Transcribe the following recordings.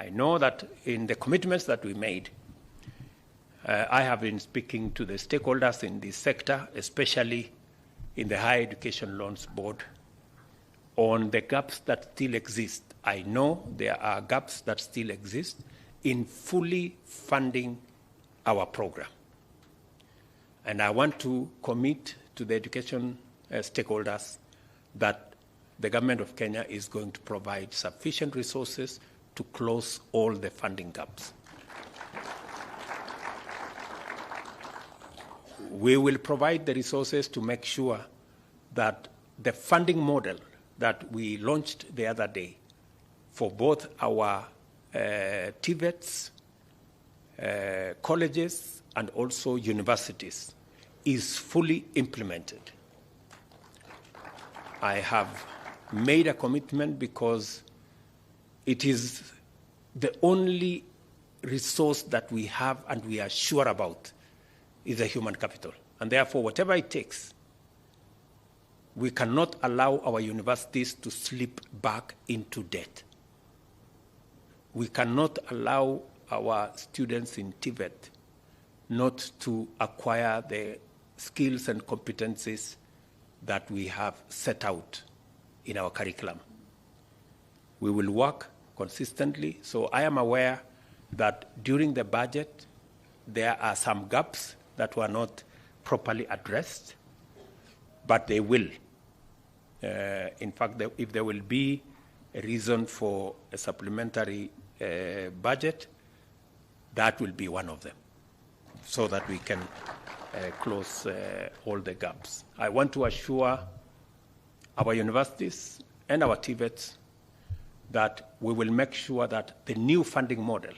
I know that in the commitments that we made, I have been speaking to the stakeholders in this sector, especially in the Higher Education Loans Board, on the gaps that still exist. I know there are gaps that still exist in fully funding our program. And I want to commit to the education stakeholders that the government of Kenya is going to provide sufficient resources to close all the funding gaps. We will provide the resources to make sure that the funding model that we launched the other day for both our TVETs, colleges, and also universities is fully implemented. I have made a commitment because it is the only resource that we have and we are sure about is the human capital. And therefore, whatever it takes, we cannot allow our universities to slip back into debt. We cannot allow our students in Tibet not to acquire the skills and competencies that we have set out in our curriculum. We will work consistently. So I am aware that during the budget, there are some gaps that were not properly addressed, but they will. In fact, if there will be a reason for a supplementary budget, that will be one of them, so that we can close all the gaps. I want to assure our universities and our TVETs that we will make sure that the new funding model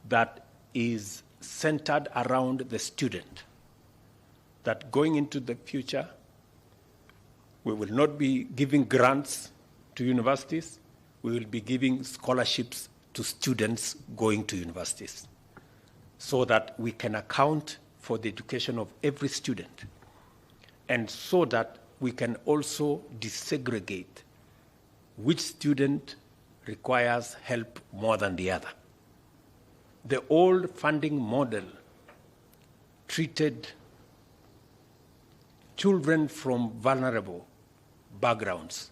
that is centered around the student, that going into the future, we will not be giving grants to universities, we will be giving scholarships to students going to universities, so that we can account for the education of every student, and so that we can also desegregate which student requires help more than the other. The old funding model treated children from vulnerable backgrounds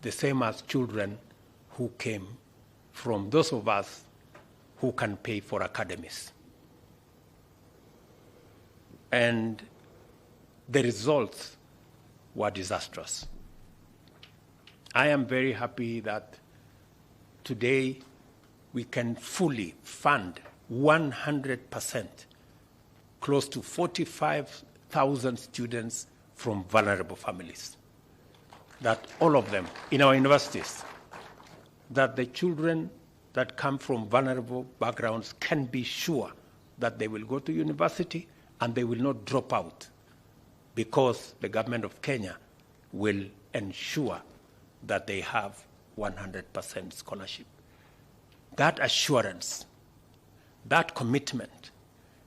the same as children who came from those of us who can pay for academies. And the results were disastrous. I am very happy that today we can fully fund 100%, close to 45,000 students from vulnerable families. That all of them in our universities, that the children that come from vulnerable backgrounds can be sure that they will go to university and they will not drop out, because the government of Kenya will ensure that they have 100% scholarship. That assurance, that commitment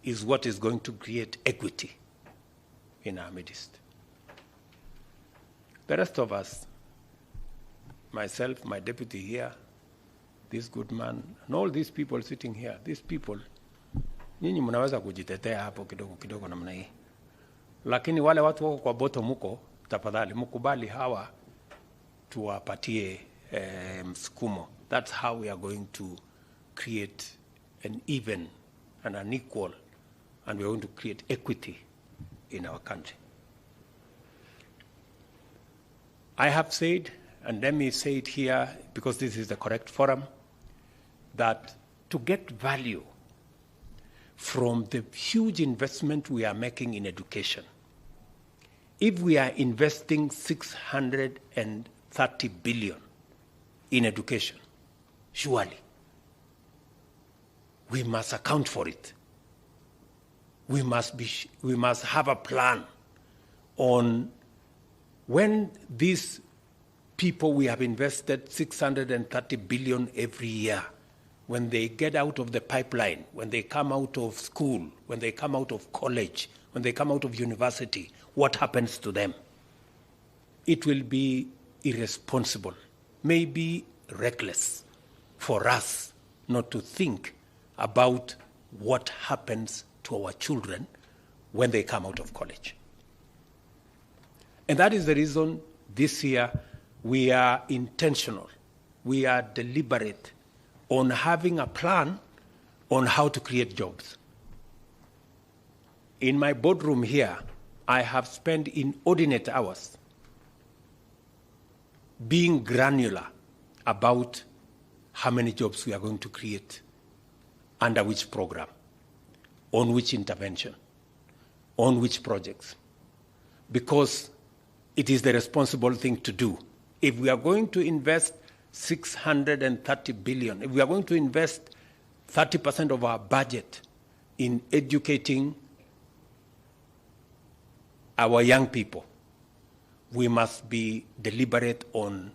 is what is going to create equity in our midst. The rest of us, myself, my deputy here, this good man, and all these people sitting here, these people, nyinyi mnaweza kujitetea hapo kidogo kidogo namna hii. Lakini wale watu wako kwa bottom huko, tafadhali mkubali hawa tuwapatie msukumo. That's how we are going to create an even and an equal, and we are going to create equity in our country. I have said, and let me say it here because this is the correct forum, that to get value from the huge investment we are making in education, if we are investing 630 billion in education, surely we must account for it. We must have a plan on when these people we have invested 630 billion every year, when they get out of the pipeline, when they come out of school, when they come out of college, when they come out of university, what happens to them? It will be irresponsible, maybe reckless, for us not to think about what happens to our children when they come out of college. And that is the reason this year we are intentional, we are deliberate on having a plan on how to create jobs. In my boardroom here, I have spent inordinate hours being granular about how many jobs we are going to create, under which program, on which intervention, on which projects, because it is the responsible thing to do. If we are going to invest 630 billion, if we are going to invest 30% of our budget in educating our young people, we must be deliberate on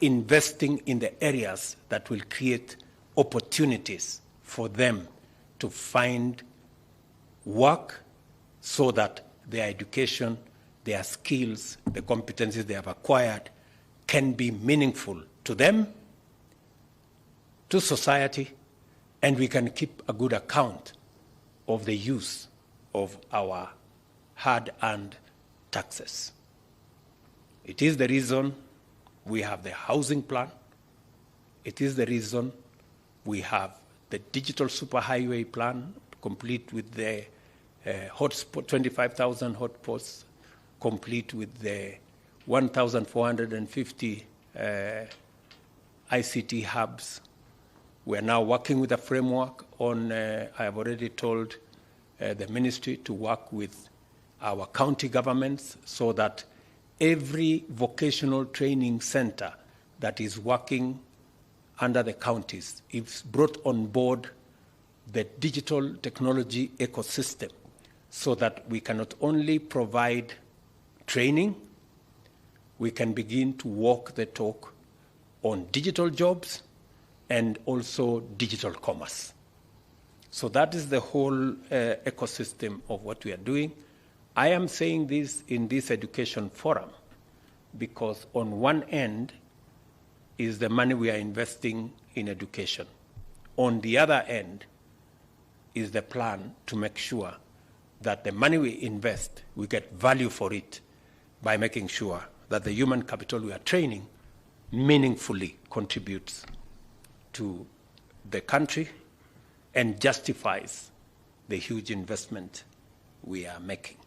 investing in the areas that will create opportunities for them to find work so that their education, their skills, the competencies they have acquired can be meaningful to them, to society, and we can keep a good account of the use of our hard-earned taxes. It is the reason we have the housing plan. It is the reason we have the digital superhighway plan, complete with the hotspot, 25,000 hotspots, complete with the 1,450 ICT hubs. We are now working with a framework on, I have already told the ministry to work with our county governments so that every vocational training center that is working under the counties is brought on board the digital technology ecosystem so that we can not only provide training, we can begin to walk the talk on digital jobs and also digital commerce. So that is the whole ecosystem of what we are doing. I am saying this in this education forum because on one end is the money we are investing in education. On the other end is the plan to make sure that the money we invest, we get value for it by making sure that the human capital we are training meaningfully contributes to the country and justifies the huge investment we are making.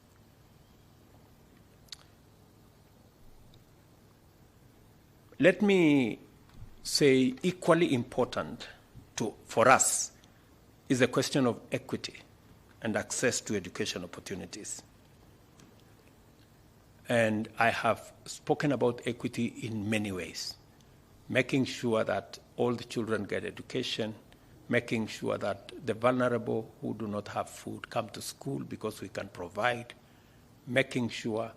Let me say equally important for us is the question of equity and access to education opportunities. And I have spoken about equity in many ways, making sure that all the children get education, making sure that the vulnerable who do not have food come to school because we can provide, making sure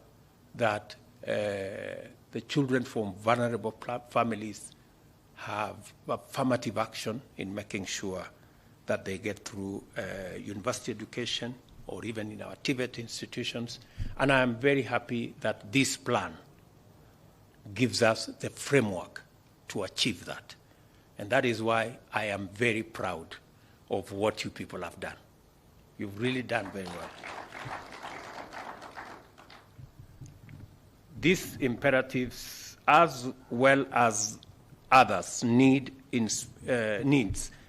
that the children from vulnerable families have affirmative action in making sure that they get through university education or even in our TVET institutions. And I am very happy that this plan gives us the framework to achieve that. And that is why I am very proud of what you people have done. You've really done very well. These imperatives, as well as others, needs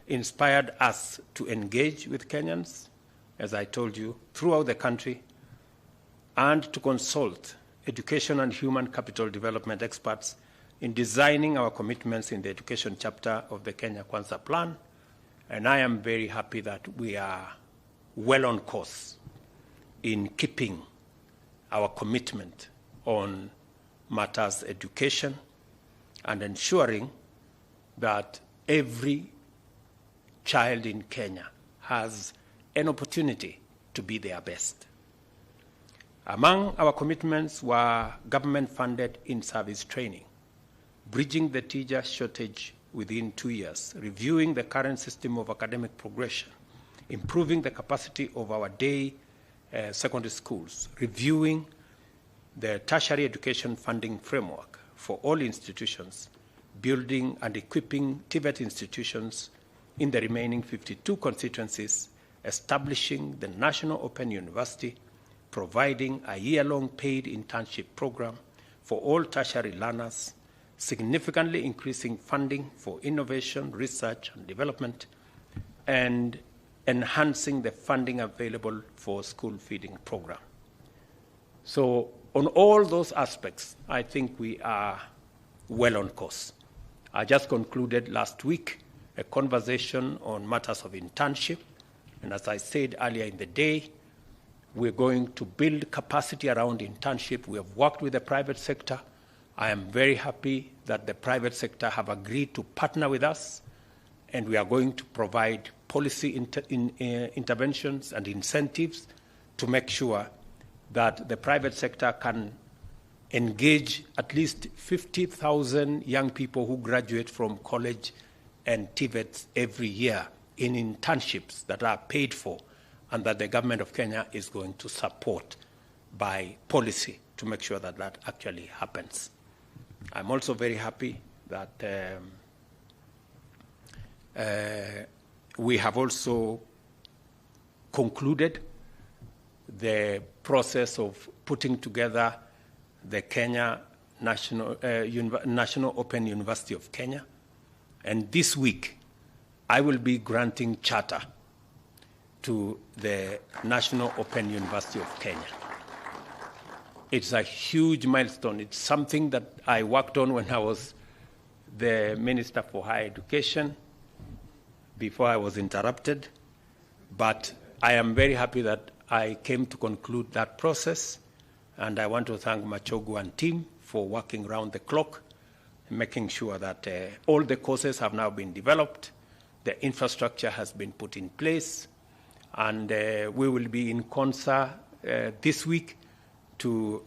inspired us to engage with Kenyans, as I told you, throughout the country, and to consult education and human capital development experts in designing our commitments in the education chapter of the Kenya Kwanza plan. And I am very happy that we are well on course in keeping our commitment on matters education and ensuring that every child in Kenya has an opportunity to be their best. Among our commitments were government-funded in-service training, bridging the teacher shortage within 2 years, reviewing the current system of academic progression, improving the capacity of our day secondary schools, reviewing the tertiary education funding framework for all institutions, building and equipping TVET institutions in the remaining 52 constituencies, establishing the National Open University, providing a year-long paid internship program for all tertiary learners, significantly increasing funding for innovation, research, and development, and enhancing the funding available for school feeding program. So on all those aspects, I think we are well on course. I just concluded last week a conversation on matters of internship, and as I said earlier in the day, we're going to build capacity around internship. We have worked with the private sector. I am very happy that the private sector have agreed to partner with us, and we are going to provide policy interventions and incentives to make sure that the private sector can engage at least 50,000 young people who graduate from college and TVETs every year in internships that are paid for and that the government of Kenya is going to support by policy to make sure that that actually happens. I'm also very happy that we have also concluded the process of putting together the Kenya National Open University of Kenya. And this week, I will be granting charter to the National Open University of Kenya. It's a huge milestone. It's something that I worked on when I was the Minister for Higher Education before I was interrupted. But I am very happy that I came to conclude that process, and I want to thank Machogu and team for working round the clock, making sure that all the courses have now been developed, the infrastructure has been put in place, and we will be in concert this week to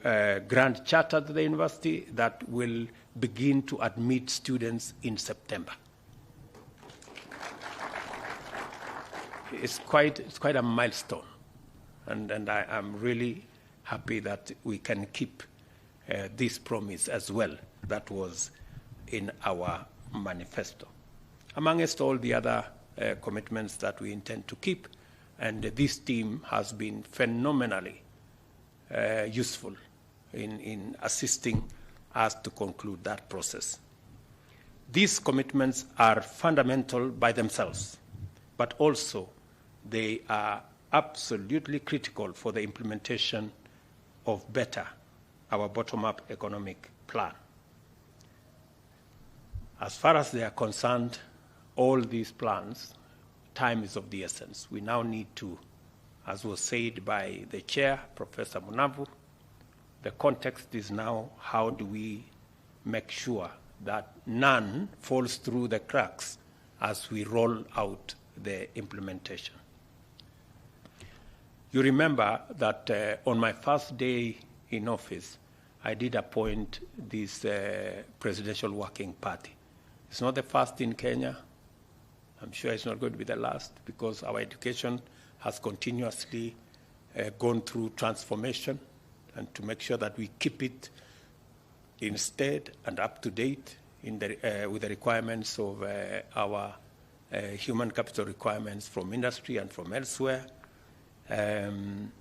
grant charter to the university that will begin to admit students in September. It's quite a milestone, and I am really happy that we can keep this promise as well that was in our manifesto, amongst all the other commitments that we intend to keep. And this team has been phenomenally useful in assisting us to conclude that process. These commitments are fundamental by themselves, but also they are absolutely critical for the implementation of better, our bottom-up economic plan. As far as they are concerned, all these plans, time is of the essence. We now need to, as was said by the chair, Professor Munavu, the context is now how do we make sure that none falls through the cracks as we roll out the implementation. You remember that on my first day in office, I did appoint this presidential working party. It's not the first in Kenya. I'm sure it's not going to be the last, because our education has continuously gone through transformation, and to make sure that we keep it in state and up to date in the, with the requirements of our human capital requirements from industry and from elsewhere. And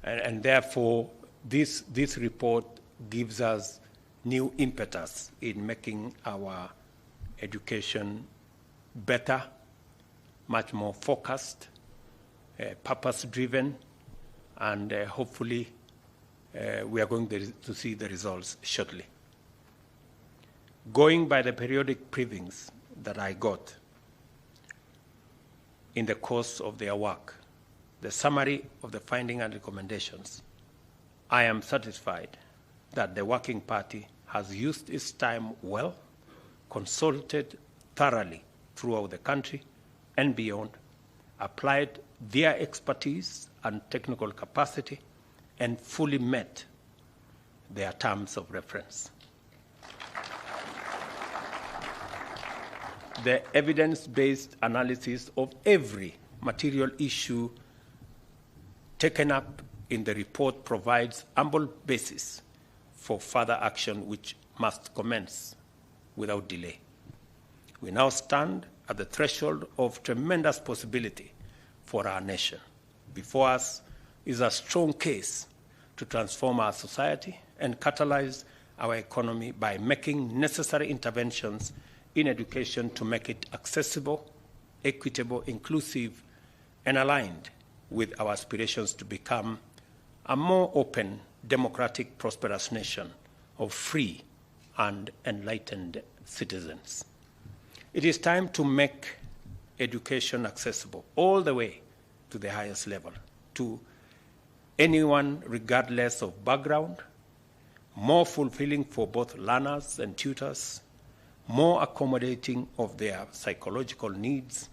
therefore, this report gives us new impetus in making our education better, much more focused, purpose-driven, and hopefully we are going to see the results shortly. Going by the periodic briefings that I got in the course of their work, the summary of the findings and recommendations, I am satisfied that the Working Party has used its time well, consulted thoroughly throughout the country and beyond, applied their expertise and technical capacity, and fully met their terms of reference. The evidence-based analysis of every material issue taken up in the report provides ample basis for further action which must commence without delay. We now stand at the threshold of tremendous possibility for our nation. Before us is a strong case to transform our society and catalyze our economy by making necessary interventions in education to make it accessible, equitable, inclusive, and aligned with our aspirations to become a more open, democratic, prosperous nation of free and enlightened citizens. It is time to make education accessible all the way to the highest level, to anyone regardless of background, more fulfilling for both learners and tutors, more accommodating of their psychological needs,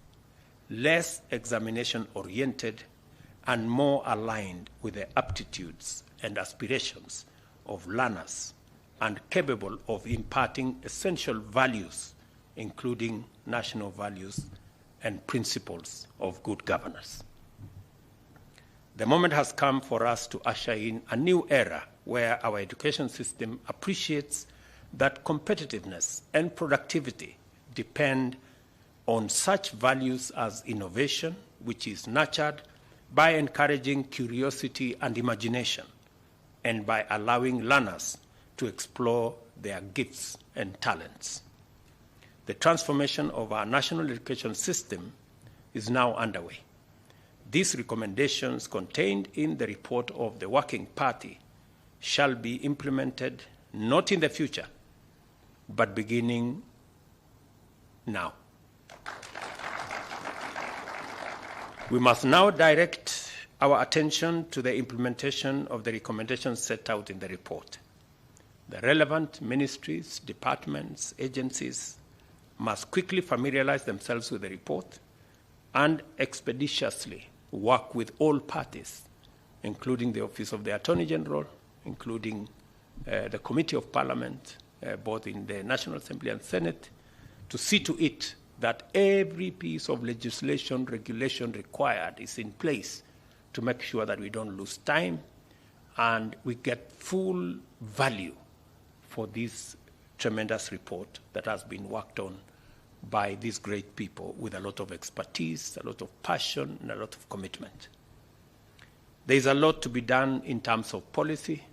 less examination-oriented, and more aligned with the aptitudes and aspirations of learners and capable of imparting essential values, including national values and principles of good governance. The moment has come for us to usher in a new era where our education system appreciates that competitiveness and productivity depend on such values as innovation, which is nurtured by encouraging curiosity and imagination, and by allowing learners to explore their gifts and talents. The transformation of our national education system is now underway. These recommendations contained in the report of the Working Party shall be implemented not in the future, but beginning now. We must now direct our attention to the implementation of the recommendations set out in the report. The relevant ministries, departments, agencies must quickly familiarize themselves with the report and expeditiously work with all parties, including the Office of the Attorney General, including the Committee of Parliament, both in the National Assembly and Senate, to see to it that every piece of legislation, regulation required is in place to make sure that we don't lose time and we get full value for this tremendous report that has been worked on by these great people with a lot of expertise, a lot of passion, and a lot of commitment. There is a lot to be done in terms of policy,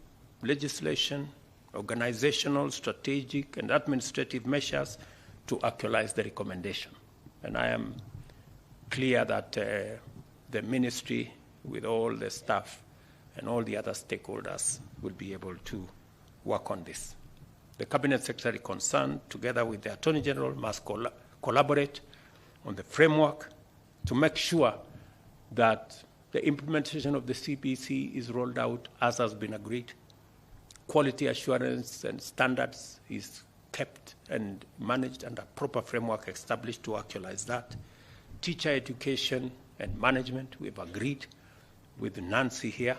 legislation, organizational, strategic, and administrative measures to actualize the recommendation. And I am clear that the ministry, with all the staff and all the other stakeholders, will be able to work on this. The Cabinet Secretary concerned, together with the Attorney General, must collaborate on the framework to make sure that the implementation of the CBC is rolled out as has been agreed. Quality assurance and standards is kept and managed, and a proper framework established to actualize that. Teacher education and management, we've agreed with Nancy here.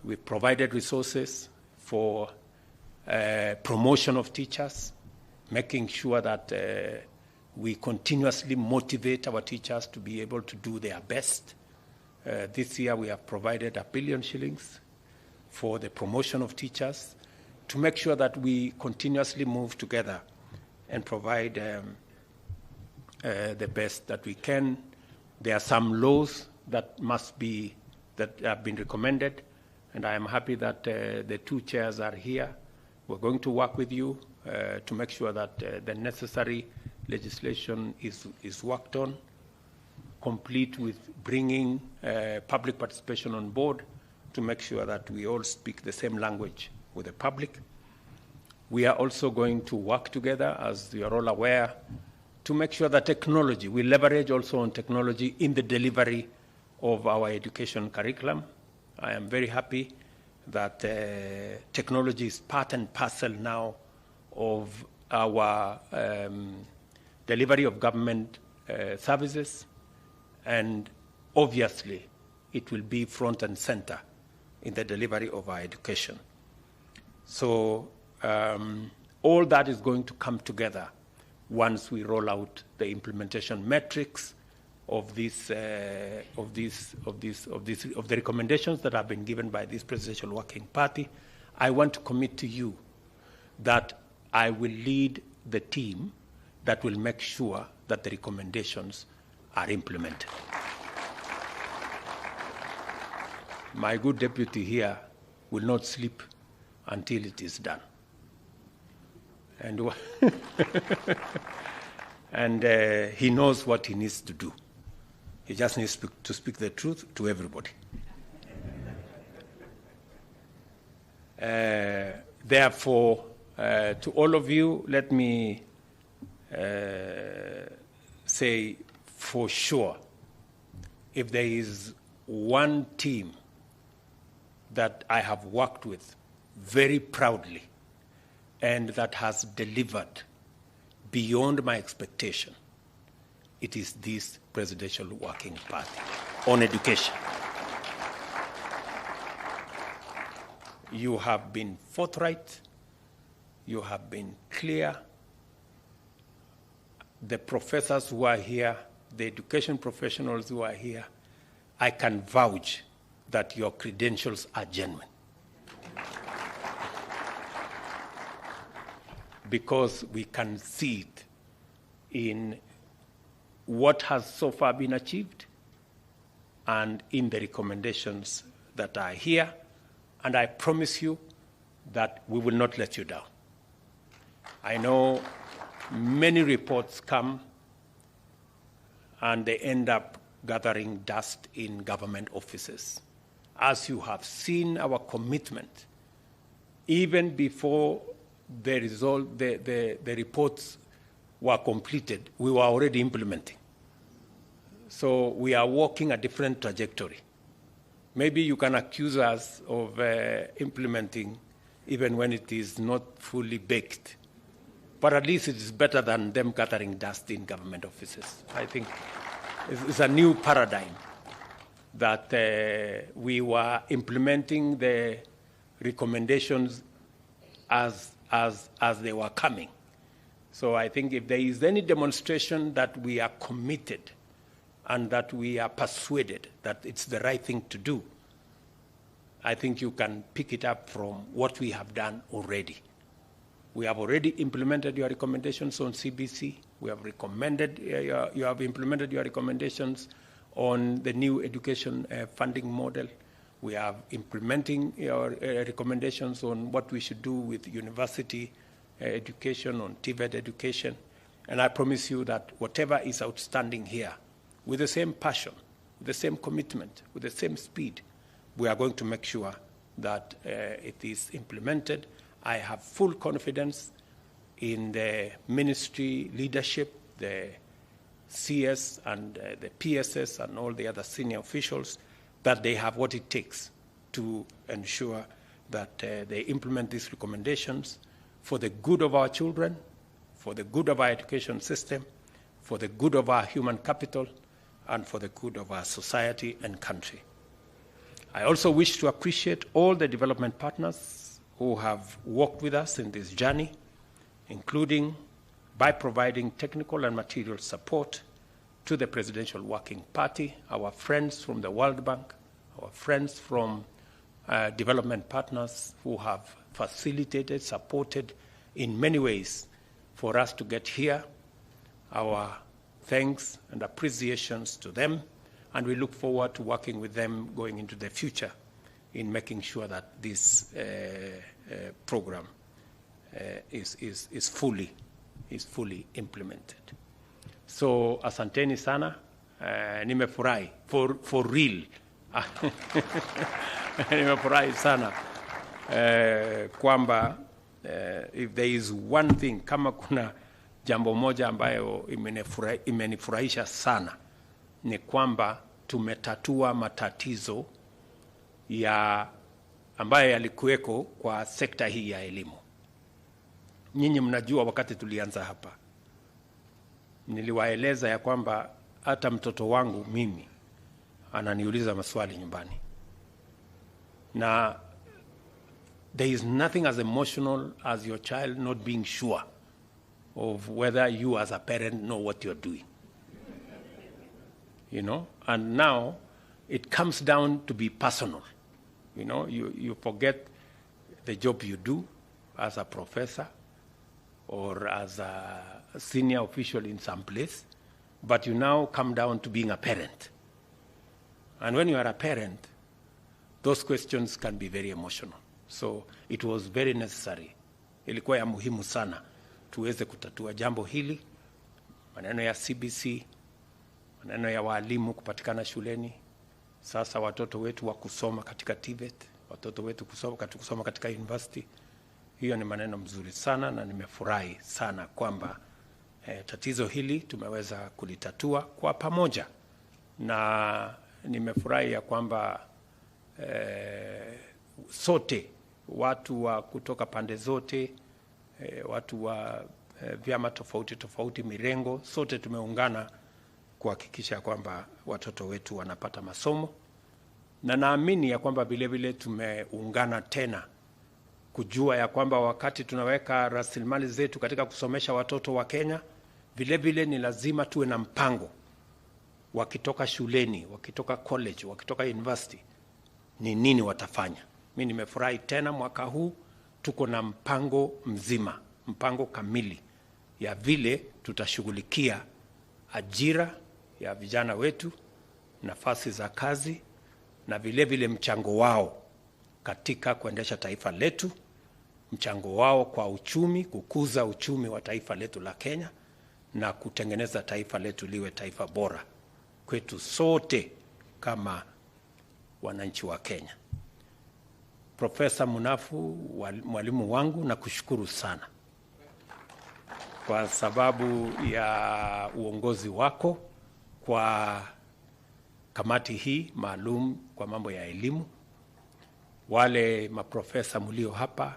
We've provided resources for promotion of teachers, making sure that we continuously motivate our teachers to be able to do their best. This year we have provided R1 billion for the promotion of teachers to make sure that we continuously move together and provide the best that we can. There are some laws that have been recommended, and I am happy that the two chairs are here. We're going to work with you to make sure that the necessary legislation is worked on, complete with bringing public participation on board to make sure that we all speak the same language with the public. We are also going to work together, as you are all aware, to make sure that technology, we leverage also on technology in the delivery of our education curriculum. I am very happy that technology is part and parcel now of our delivery of government services, and obviously it will be front and center in the delivery of our education. So all that is going to come together once we roll out the implementation metrics of the recommendations that have been given by this Presidential Working Party. I want to commit to you that I will lead the team that will make sure that the recommendations are implemented. My good deputy here will not sleep until it is done. And, and he knows what he needs to do. He just needs to speak the truth to everybody. Therefore, to all of you, let me say for sure, if there is one team that I have worked with very proudly and that has delivered beyond my expectation, it is this Presidential Working Party on education. You have been forthright, you have been clear. The professors who are here, the education professionals who are here, I can vouch that your credentials are genuine. Because we can see it in what has so far been achieved and in the recommendations that are here. And I promise you that we will not let you down. I know many reports come and they end up gathering dust in government offices. As you have seen our commitment, even before the reports were completed, we were already implementing. So we are walking a different trajectory. Maybe you can accuse us of implementing even when it is not fully baked. But at least it is better than them gathering dust in government offices. I think it's a new paradigm that we were implementing the recommendations as they were coming. So I think if there is any demonstration that we are committed and that we are persuaded that it's the right thing to do, I think you can pick it up from what we have done already. We have already implemented your recommendations on CBC. We have recommended, you have implemented your recommendations on the new education funding model. We are implementing your recommendations on what we should do with university education, on TVET education. And I promise you that whatever is outstanding here, with the same passion, with the same commitment, with the same speed, we are going to make sure that it is implemented. I have full confidence in the ministry leadership, the CS and the PSS and all the other senior officials, that they have what it takes to ensure that they implement these recommendations for the good of our children, for the good of our education system, for the good of our human capital, and for the good of our society and country. I also wish to appreciate all the development partners who have worked with us in this journey, including by providing technical and material support to the Presidential Working Party, our friends from the World Bank, our friends from development partners who have facilitated, supported in many ways for us to get here. Our thanks and appreciations to them, and we look forward to working with them going into the future in making sure that this program is fully implemented. So asanteni sana, nimefurahi for real. Nimefurahi sana kwamba if there is one thing, kama kuna jambo moja ambayo imenifurahisha sana, ni kwamba tumetatua matatizo ambayo yalikuweko kwa sekta hii ya elimu. Nyinyi mnajua wakati tulianza hapa, niliwaeleza ya kwamba hata mtoto wangu mimi ananiuliza maswali nyumbani. Na there is nothing as emotional as your child not being sure of whether you as a parent know what you're doing. You know, and now it comes down to be personal. You know, you forget the job you do as a professor. or as a senior official in some place, but you now come down to being a parent. And when you are a parent, those questions can be very emotional. So it was very necessary. Ilikuwa ya muhimu sana tuweze kutatua jambo hili, maneno ya CBC, maneno ya walimu kupatikana shuleni. Sasa watoto wetu wa kusoma katika TVET, watoto wetu kusoma katika university. Hiyo ni maneno mzuri sana na nimefurahi sana kwamba tatizo hili tumeweza kulitatua kwa pamoja. Na nimefurahi ya kwamba sote watu wa kutoka pande zote, watu wa vyama tofauti tofauti, mirengo, sote tumeungana kuhakikisha kwamba watoto wetu wanapata masomo. Na naamini ya kwamba vile vile tumeungana tena kujua ya kwamba wakati tunaweka rasilimali zetu katika kusomesha watoto wa Kenya, vile vile ni lazima tuwe na mpango wakitoka shuleni, wakitoka college, wakitoka university, ni nini watafanya. Mimi nimefurahi tena mwaka huu tuko na mpango mzima, mpango kamili ya vile tutashughulikia ajira ya vijana wetu, nafasi za kazi, na vile vile mchango wao katika kuendesha taifa letu, mchango wao kwa uchumi, kukuza uchumi wa taifa letu la Kenya na kutengeneza taifa letu liwe taifa bora kwetu sote kama wananchi wa Kenya. Profesa Munafu, mwalimu wangu, na kushukuru sana kwa sababu ya uongozi wako kwa kamati hii maalum kwa mambo ya elimu. Wale maprofesa mlio hapa,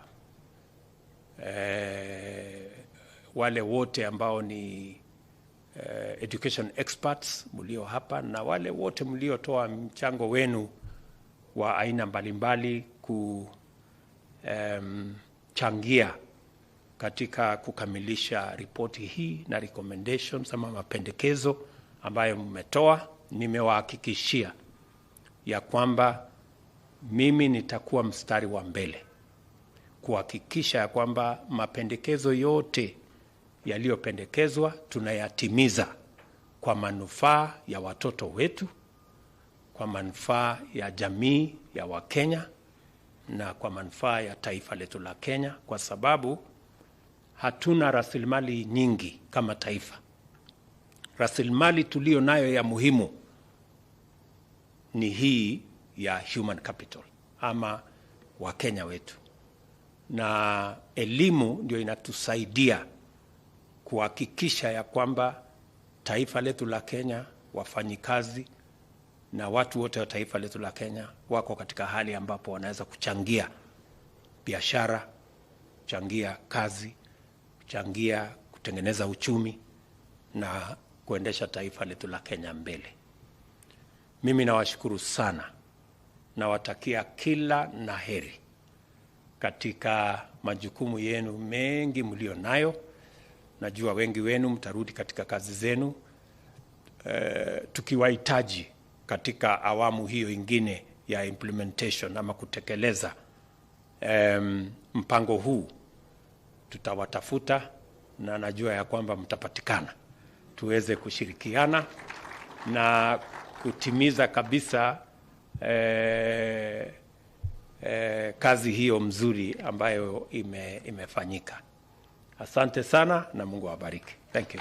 wale wote ambao ni education experts mlio hapa, na wale wote mliotoa mchango wenu wa aina mbalimbali kuchangia katika kukamilisha ripoti hii na recommendations ama mapendekezo ambayo mmetoa. Nimewahakikishia ya kwamba mimi nitakuwa mstari wa mbele kuhakikisha ya kwamba mapendekezo yote yaliyopendekezwa tunayatimiza kwa manufaa ya watoto wetu, kwa manufaa ya jamii ya Wakenya na kwa manufaa ya taifa letu la Kenya, kwa sababu hatuna rasilimali nyingi kama taifa. Rasilimali tulio nayo ya muhimu ni hii ya human capital ama Wakenya wetu, na elimu ndio inatusaidia kuhakikisha ya kwamba taifa letu la Kenya, wafanyikazi na watu wote wa taifa letu la Kenya wako katika hali ambapo wanaweza kuchangia biashara, kuchangia kazi, kuchangia kutengeneza uchumi na kuendesha taifa letu la Kenya mbele. Mimi nawashukuru sana, nawatakia kila laheri katika majukumu yenu mengi mlio nayo. Najua wengi wenu mtarudi katika kazi zenu, tukiwahitaji katika awamu hiyo ingine ya implementation ama kutekeleza mpango huu. Tutawatafuta na najua ya kwamba mtapatikana, tuweze kushirikiana na kutimiza kabisa kazi hiyo mzuri ambayo imefanyika. Asante sana na Mungu awabariki. Thank you.